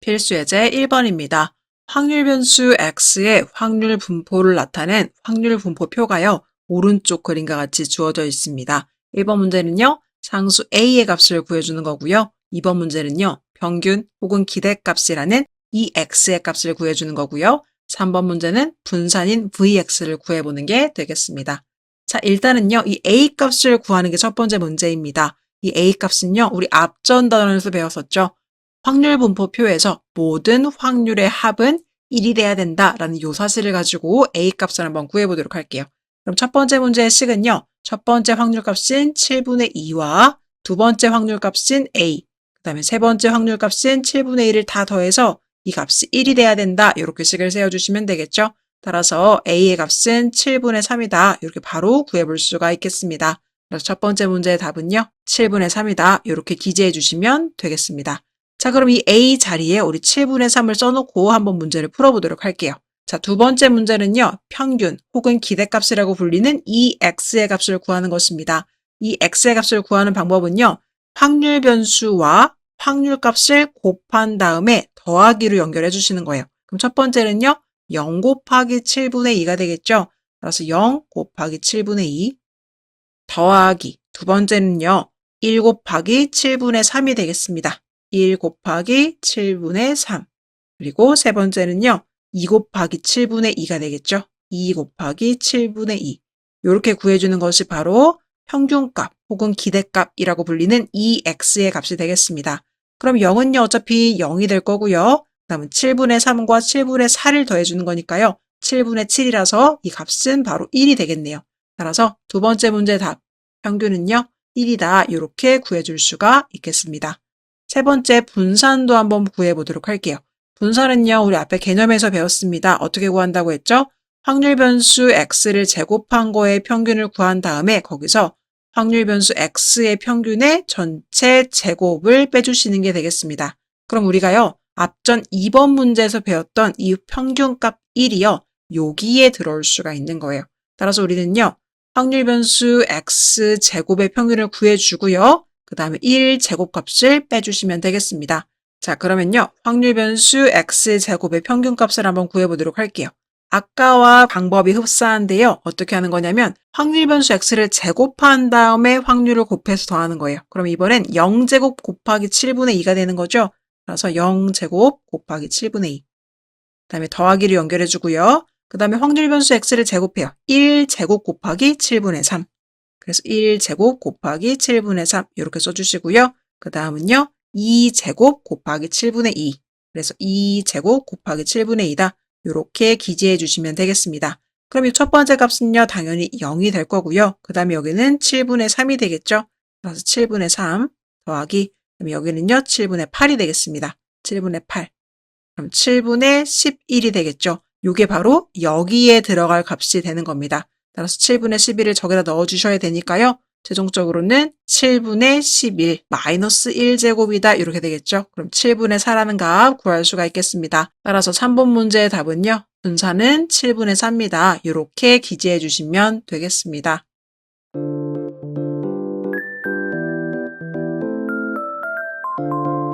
필수 예제 1번입니다. 확률 변수 x의 확률 분포를 나타낸 확률 분포표가요. 오른쪽 그림과 같이 주어져 있습니다. 1번 문제는요. 상수 a의 값을 구해주는 거고요. 2번 문제는요. 평균 혹은 기대값이라는 이 x의 값을 구해주는 거고요. 3번 문제는 분산인 vx를 구해보는 게 되겠습니다. 자, 일단은요. 이 a 값을 구하는 게 첫 번째 문제입니다. 이 a 값은요. 우리 앞전 단원에서 배웠었죠. 확률 분포표에서 모든 확률의 합은 1이 돼야 된다라는 이 사실을 가지고 a 값을 한번 구해보도록 할게요. 그럼 첫 번째 문제의 식은요. 첫 번째 확률값인 7분의 2와 두 번째 확률값인 a, 그 다음에 세 번째 확률값인 7분의 1을 다 더해서 이 값이 1이 돼야 된다. 이렇게 식을 세워주시면 되겠죠. 따라서 a의 값은 7분의 3이다. 이렇게 바로 구해볼 수가 있겠습니다. 그래서 첫 번째 문제의 답은요. 7분의 3이다. 이렇게 기재해 주시면 되겠습니다. 자, 그럼 이 a 자리에 우리 7분의 3을 써놓고 한번 문제를 풀어보도록 할게요. 자, 두 번째 문제는요. 평균 혹은 기대값이라고 불리는 이 x의 값을 구하는 것입니다. 이 x의 값을 구하는 방법은요. 확률 변수와 확률값을 곱한 다음에 더하기로 연결해 주시는 거예요. 그럼 첫 번째는요. 0 곱하기 7분의 2가 되겠죠. 따라서 0 곱하기 7분의 2 더하기 두 번째는요. 1 곱하기 7분의 3이 되겠습니다. 1 곱하기 7분의 3 그리고 세 번째는요. 2 곱하기 7분의 2가 되겠죠. 2 곱하기 7분의 2 이렇게 구해주는 것이 바로 평균값 혹은 기대값이라고 불리는 이 x의 값이 되겠습니다. 그럼 0은요. 어차피 0이 될 거고요. 그 다음은 7분의 3과 7분의 4를 더해주는 거니까요. 7분의 7이라서 이 값은 바로 1이 되겠네요. 따라서 두 번째 문제 답 평균은요. 1이다. 이렇게 구해줄 수가 있겠습니다. 세 번째 분산도 한번 구해보도록 할게요. 분산은요. 우리 앞에 개념에서 배웠습니다. 어떻게 구한다고 했죠? 확률 변수 x를 제곱한 거의 평균을 구한 다음에 거기서 확률 변수 x의 평균의 전체 제곱을 빼주시는 게 되겠습니다. 그럼 우리가요. 앞전 2번 문제에서 배웠던 이 평균값 1이요. 여기에 들어올 수가 있는 거예요. 따라서 우리는요. 확률 변수 x 제곱의 평균을 구해주고요. 그 다음에 1 제곱값을 빼주시면 되겠습니다. 자, 그러면요. 확률 변수 x 제곱의 평균값을 한번 구해보도록 할게요. 아까와 방법이 흡사한데요. 어떻게 하는 거냐면 확률 변수 x를 제곱한 다음에 확률을 곱해서 더하는 거예요. 그럼 이번엔 0제곱 곱하기 7분의 2가 되는 거죠. 그래서 0제곱 곱하기 7분의 2. 그 다음에 더하기를 연결해 주고요. 그 다음에 확률 변수 x를 제곱해요. 1제곱 곱하기 7분의 3. 그래서 1제곱 곱하기 7분의 3 이렇게 써주시고요. 그 다음은요. 2제곱 곱하기 7분의 2. 그래서 2제곱 곱하기 7분의 2다. 이렇게 기재해 주시면 되겠습니다. 그럼 이 첫 번째 값은요. 당연히 0이 될 거고요. 그 다음에 여기는 7분의 3이 되겠죠. 그래서 7분의 3 더하기 그럼 여기는요. 7분의 8이 되겠습니다. 7분의 8. 그럼 7분의 11이 되겠죠. 이게 바로 여기에 들어갈 값이 되는 겁니다. 따라서 7분의 11을 저기다 넣어주셔야 되니까요. 최종적으로는 7분의 11 마이너스 1제곱이다 이렇게 되겠죠. 그럼 7분의 4라는 값 구할 수가 있겠습니다. 따라서 3번 문제의 답은요. 분산은 7분의 4입니다. 이렇게 기재해 주시면 되겠습니다.